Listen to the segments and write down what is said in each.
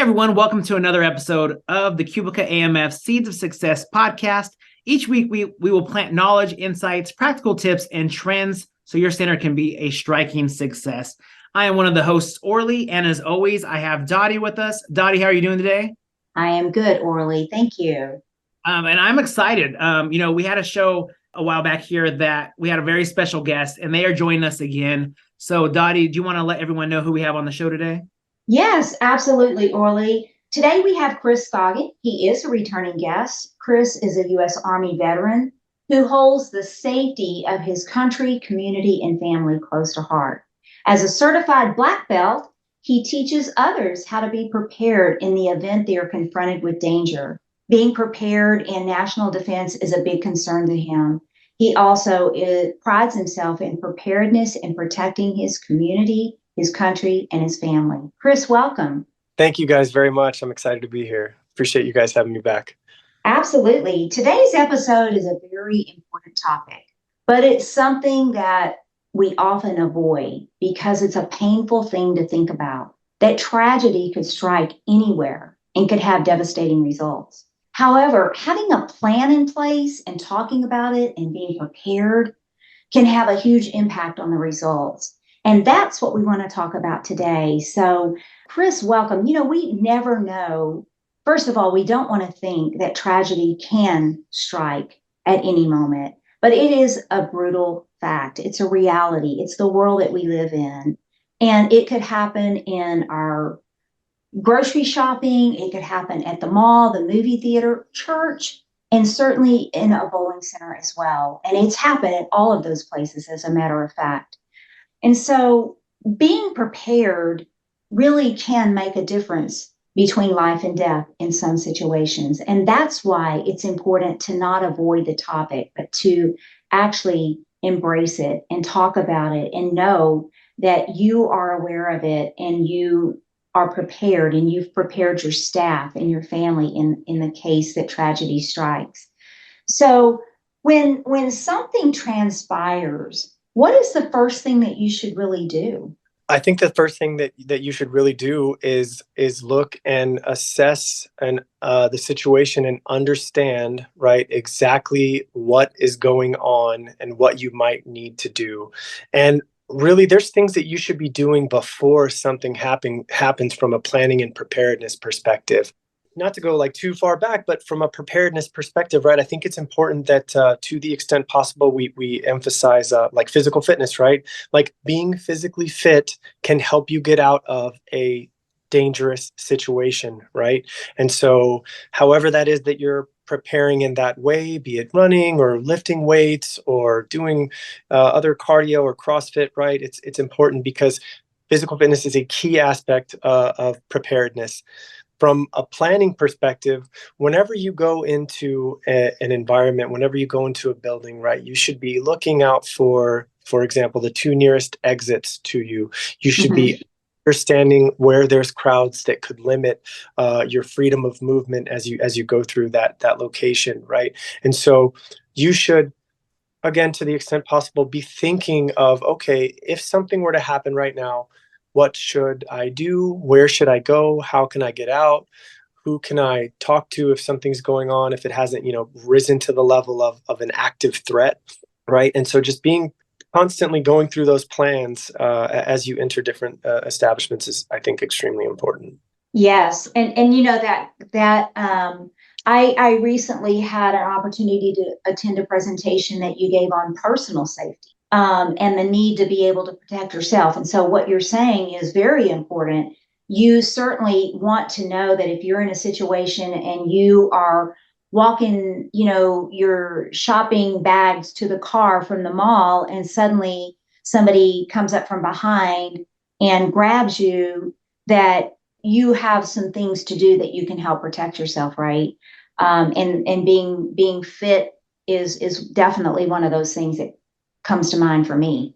Everyone, welcome to another episode of the Cubica AMF Seeds of Success podcast. Each week, we will plant knowledge, insights, practical tips, and trends so your center can be a striking success. I am one of the hosts, Orly, and as always, I have Dottie with us. Dottie, how are you doing today? I am good, Orly. Thank you. And I'm excited. We had a show a while back here that we had a very special guest, and they are joining us again. So, Dottie, do you want to let everyone know who we have on the show today? Yes, absolutely, Orly. Today we have Chris Scogin. He is a returning guest. Chris is a U.S. Army veteran who holds the safety of his country, community, and family close to heart. As a certified black belt, he teaches others how to be prepared in the event they are confronted with danger. Being prepared in national defense is a big concern to him. He also prides himself in preparedness and protecting his community, his country, and his family. Chris, welcome. Thank you guys very much. I'm excited to be here. Appreciate you guys having me back. Absolutely. Today's episode is a very important topic, but it's something that we often avoid because it's a painful thing to think about. That tragedy could strike anywhere and could have devastating results. However, having a plan in place and talking about it and being prepared can have a huge impact on the results. And that's what we want to talk about today. So, Chris, welcome. We never know. First of all, we don't want to think that tragedy can strike at any moment, but it is a brutal fact. It's a reality. It's the world that we live in. And it could happen in our grocery shopping. It could happen at the mall, the movie theater, church, and certainly in a bowling center as well. And it's happened at all of those places, as a matter of fact. And so being prepared really can make a difference between life and death in some situations. And that's why it's important to not avoid the topic, but to actually embrace it and talk about it and know that you are aware of it and you are prepared and you've prepared your staff and your family in the case that tragedy strikes. So when something transpires, what is the first thing that you should really do? I think the first thing that you should really do is look and assess the situation and understand, right, exactly what is going on and what you might need to do. And really, there's things that you should be doing before something happens from a planning and preparedness perspective. Not to go too far back, but from a preparedness perspective, right? I think it's important that to the extent possible, we emphasize physical fitness, right? Like being physically fit can help you get out of a dangerous situation, right? And so however that is that you're preparing in that way, be it running or lifting weights or doing other cardio or CrossFit, right? It's important because physical fitness is a key aspect of preparedness. From a planning perspective, whenever you go into an environment, whenever you go into a building, right, you should be looking out for example, the two nearest exits to you. You should be understanding where there's crowds that could limit your freedom of movement as you go through that location, right? And so you should, again, to the extent possible, be thinking of, okay, if something were to happen right now, what should I do? Where should I go? How can I get out? Who can I talk to if something's going on, if it hasn't, risen to the level of an active threat, right? And so just being constantly going through those plans as you enter different establishments is, I think, extremely important. Yes, and I recently had an opportunity to attend a presentation that you gave on personal safety. And the need to be able to protect yourself. And so what you're saying is very important. You certainly want to know that if you're in a situation and you are walking, your shopping bags to the car from the mall, and suddenly somebody comes up from behind and grabs you, that you have some things to do that you can help protect yourself, right? And being fit is definitely one of those things that comes to mind for me.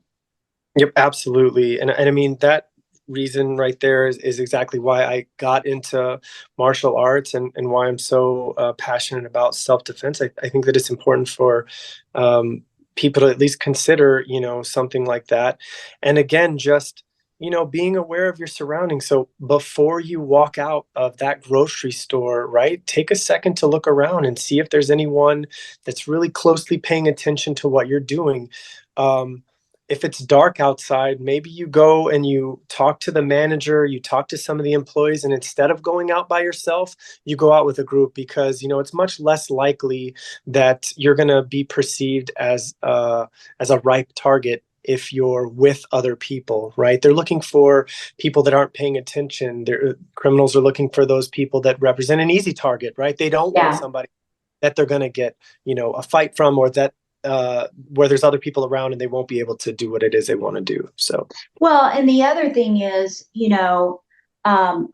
Yep, absolutely. And I mean, that reason right there is exactly why I got into martial arts and why I'm so passionate about self-defense. I think that it's important for people to at least consider, something like that. And again, just, being aware of your surroundings. So before you walk out of that grocery store, right, take a second to look around and see if there's anyone that's really closely paying attention to what you're doing. If it's dark outside, maybe you go and you talk to the manager, you talk to some of the employees, and instead of going out by yourself, you go out with a group, because it's much less likely that you're going to be perceived as a ripe target if you're with other people, right? They're looking for people that aren't paying attention. Criminals are looking for those people that represent an easy target, right? They don't want Yeah. somebody that they're going to get, a fight from, or that where there's other people around and they won't be able to do what it is they want to do. So, Well, and the other thing is, I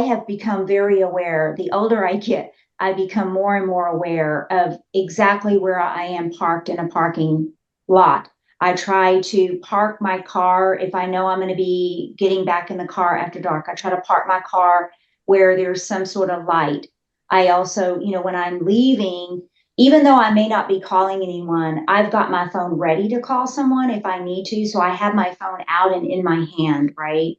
have become very aware. The older I get, I become more and more aware of exactly where I am parked in a parking lot. I try to park my car if I know I'm going to be getting back in the car after dark. I try to park my car where there's some sort of light. I also, when I'm leaving, even though I may not be calling anyone, I've got my phone ready to call someone if I need to. So I have my phone out and in my hand, right?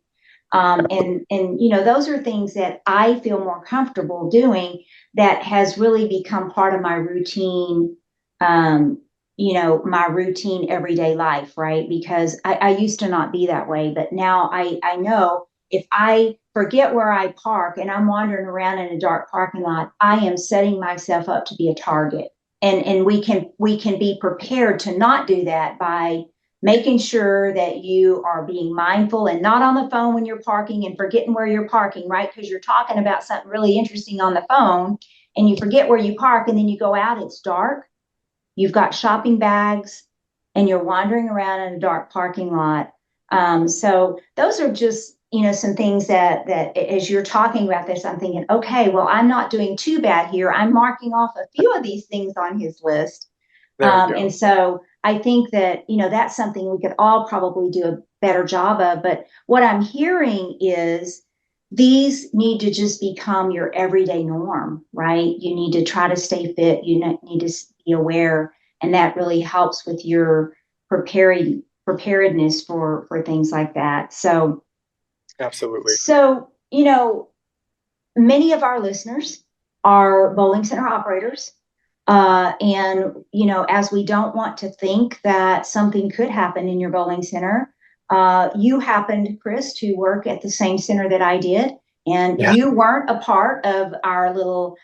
And those are things that I feel more comfortable doing, that has really become part of my routine, my routine everyday life, right? Because I used to not be that way, but now I know if I forget where I park and I'm wandering around in a dark parking lot, I am setting myself up to be a target. And we can be prepared to not do that by making sure that you are being mindful and not on the phone when you're parking and forgetting where you're parking, right? Because you're talking about something really interesting on the phone and you forget where you park, and then you go out, it's dark, you've got shopping bags, and you're wandering around in a dark parking lot. So those are just, some things that as you're talking about this, I'm thinking, okay, well, I'm not doing too bad here. I'm marking off a few of these things on his list. there you go. And so I think that, that's something we could all probably do a better job of. But what I'm hearing is these need to just become your everyday norm, right? You need to try to stay fit. You need to be aware. And that really helps with your preparedness for things like that. So, Absolutely. so, many of our listeners are bowling center operators. And, as we don't want to think that something could happen in your bowling center, you happened, Chris, to work at the same center that I did. And Yeah. you weren't a part of our little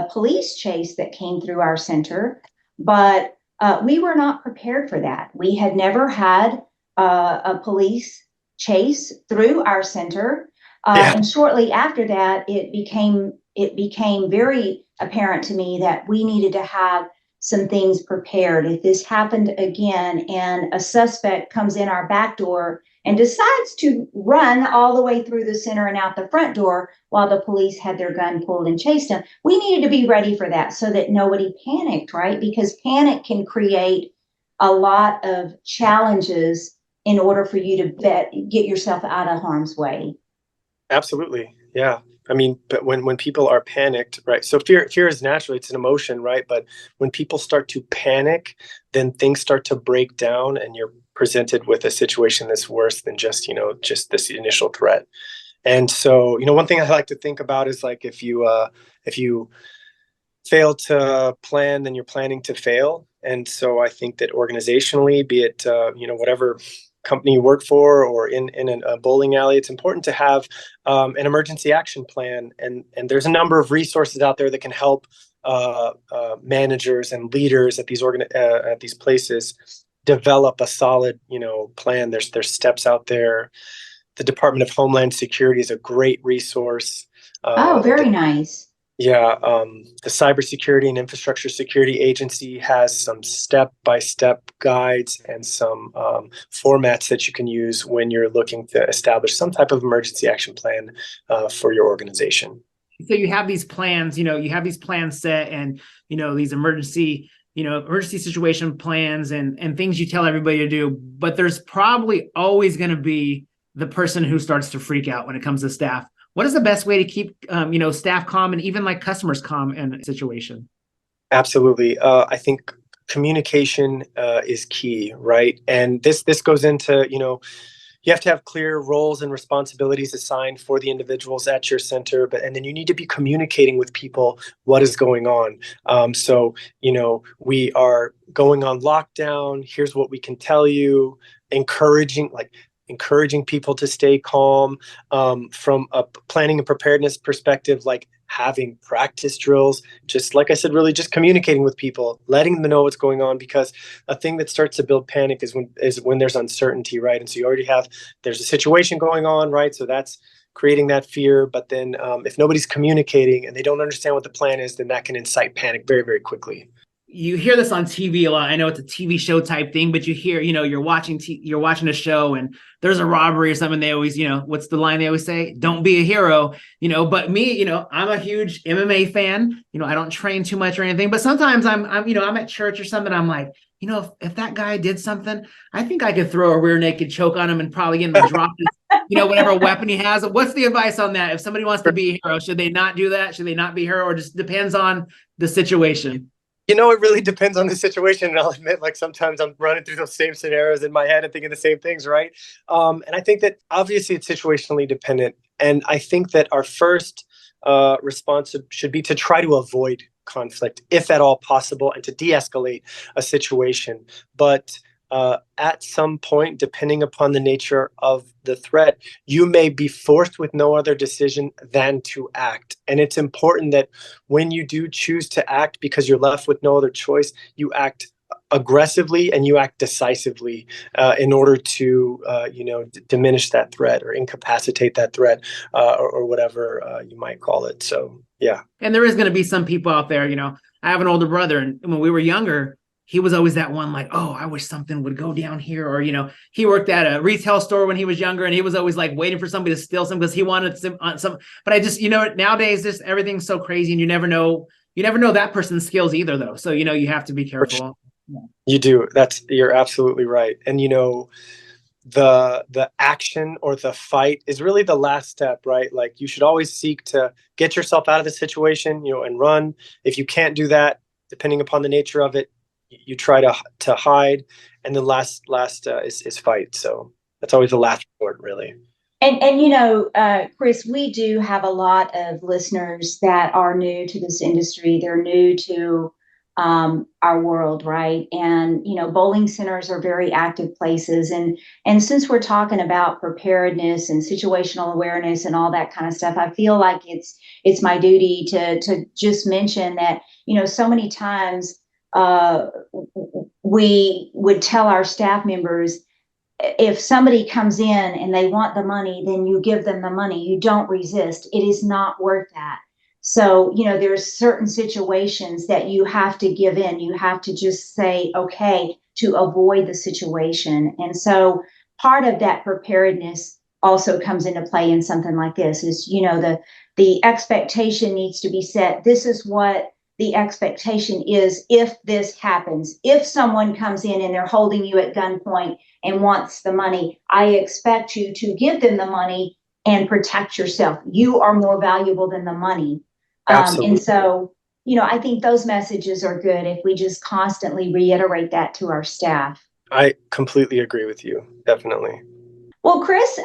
police chase that came through our center, but we were not prepared for that. We had never had a police chase through our center. Yeah. And shortly after that, it became very apparent to me that we needed to have some things prepared. If this happened again and a suspect comes in our back door and decides to run all the way through the center and out the front door while the police had their gun pulled and chased him, we needed to be ready for that so that nobody panicked, right? Because panic can create a lot of challenges in order for you to get yourself out of harm's way. Absolutely. Yeah. I mean, but when people are panicked, right? So fear is natural, it's an emotion, right? But when people start to panic, then things start to break down and you're presented with a situation that's worse than just this initial threat. And so, one thing I like to think about is like if you fail to plan, then you're planning to fail. And so I think that organizationally, be it whatever company you work for or in a bowling alley, it's important to have an emergency action plan. And there's a number of resources out there that can help managers and leaders at these places develop a solid plan. There's steps out there. The Department of Homeland Security is a great resource. Oh, very nice. Yeah, the Cybersecurity and Infrastructure Security Agency has some step-by-step guides and some formats that you can use when you're looking to establish some type of emergency action plan for your organization. So you have these plans, you have these plans set, and these emergency situation plans and things you tell everybody to do. But there's probably always going to be the person who starts to freak out when it comes to staff. What is the best way to keep, staff calm and even like customers calm in a situation? Absolutely. I think communication is key, right? And this goes into, you have to have clear roles and responsibilities assigned for the individuals at your center, and then you need to be communicating with people what is going on. So we are going on lockdown. Here's what we can tell you. Encouraging people to stay calm, from a planning and preparedness perspective, like having practice drills, just like I said, really just communicating with people, letting them know what's going on, because a thing that starts to build panic is when there's uncertainty, right? And so there's a situation going on, right? So that's creating that fear. But then if nobody's communicating and they don't understand what the plan is, then that can incite panic very, very quickly. You hear this on TV a lot. I know it's a TV show type thing, but you hear, you're watching a show and there's a robbery or something. They always, what's the line they always say? Don't be a hero, but me, I'm a huge MMA fan. I don't train too much or anything, but sometimes I'm at church or something. I'm like, if that guy did something, I think I could throw a rear naked choke on him and probably get him to drop his, whatever weapon he has. What's the advice on that? If somebody wants to be a hero, should they not do that? Should they not be a hero, or just depends on the situation? It really depends on the situation. And I'll admit, like, sometimes I'm running through those same scenarios in my head and thinking the same things, right? And I think that obviously it's situationally dependent. And I think that our first response should be to try to avoid conflict, if at all possible, and to de-escalate a situation. But at some point, depending upon the nature of the threat, you may be forced with no other decision than to act. And it's important that when you do choose to act, because you're left with no other choice, you act aggressively and you act decisively in order to, diminish that threat or incapacitate that threat, or whatever you might call it. So, yeah. And there is going to be some people out there, I have an older brother, and when we were younger, he was always that one, like, oh, I wish something would go down here. Or, he worked at a retail store when he was younger, and he was always like waiting for somebody to steal some because he wanted some. But I just, nowadays, just everything's so crazy, and you never know that person's skills either, though. So, you have to be careful. You do. You're absolutely right. And, the action or the fight is really the last step, right? Like, you should always seek to get yourself out of the situation, and run. If you can't do that, depending upon the nature of it, you try to hide, and the last is fight. So that's always the last resort, really. And Chris, we do have a lot of listeners that are new to this industry. They're new to our world, right? And bowling centers are very active places, and since we're talking about preparedness and situational awareness and all that kind of stuff, I feel like it's my duty to just mention that so many times we would tell our staff members, if somebody comes in and they want the money, then you give them the money. You don't resist. It is not worth that. So, there's certain situations that you have to give in. You have to just say, okay, to avoid the situation. And so part of that preparedness also comes into play in something like this is, the expectation needs to be set. This is what the expectation is if this happens. If someone comes in and they're holding you at gunpoint and wants the money, I expect you to give them the money and protect yourself. You are more valuable than the money. And so, I think those messages are good if we just constantly reiterate that to our staff. I completely agree with you. Definitely. Well, Chris,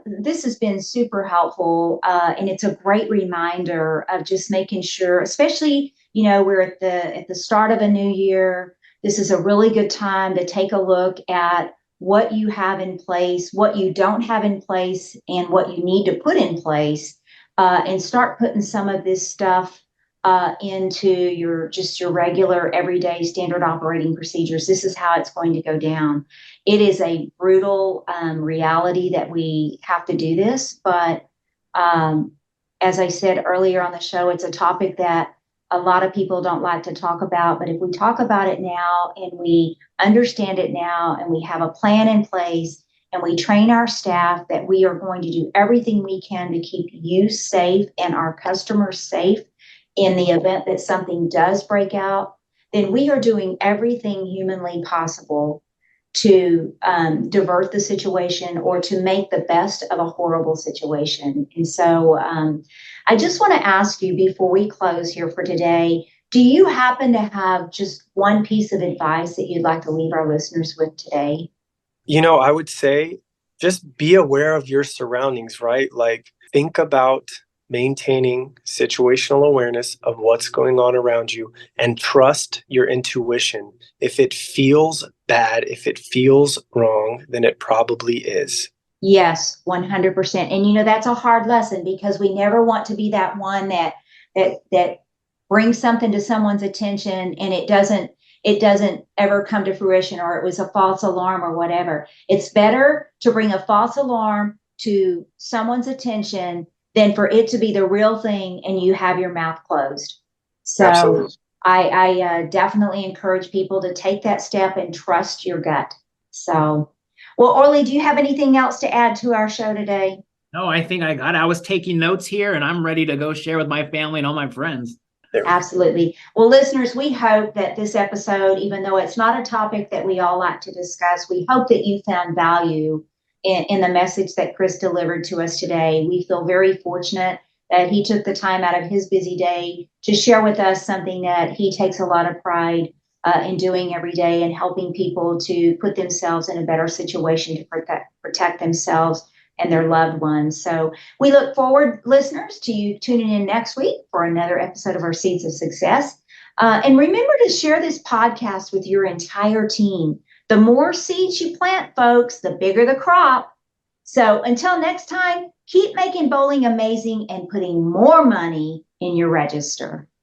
this has been super helpful, and it's a great reminder of just making sure, especially, we're at the start of a new year. This is a really good time to take a look at what you have in place, what you don't have in place, and what you need to put in place, and start putting some of this stuff into your regular everyday standard operating procedures. This is how it's going to go down. It is a brutal reality that we have to do this, but as I said earlier on the show, it's a topic that a lot of people don't like to talk about. But if we talk about it now and we understand it now and we have a plan in place and we train our staff that we are going to do everything we can to keep you safe and our customers safe in the event that something does break out, then we are doing everything humanly possible to divert the situation or to make the best of a horrible situation. And so I just want to ask you before we close here for today, Do you happen to have just one piece of advice that you'd like to leave our listeners with today? I would say just be aware of your surroundings, right? Like think about maintaining situational awareness of what's going on around you and trust your intuition. If it feels bad, if it feels wrong, then it probably is. Yes, 100%. And that's a hard lesson because we never want to be that one that brings something to someone's attention and it doesn't ever come to fruition, or it was a false alarm or whatever. It's better to bring a false alarm to someone's attention than for it to be the real thing and you have your mouth closed. So Absolutely. I definitely encourage people to take that step and trust your gut. So, well, Orly, do you have anything else to add to our show today? No, I think I got it. I was taking notes here and I'm ready to go share with my family and all my friends. Absolutely. Well, listeners, we hope that this episode, even though it's not a topic that we all like to discuss, we hope that you found value in the message that Chris delivered to us today. We feel very fortunate that he took the time out of his busy day to share with us something that he takes a lot of pride in doing every day and helping people to put themselves in a better situation to protect themselves and their loved ones. So we look forward, listeners, to you tuning in next week for another episode of our Seeds of Success. And remember to share this podcast with your entire team. The more seeds you plant, folks, the bigger the crop. So until next time, keep making bowling amazing and putting more money in your register.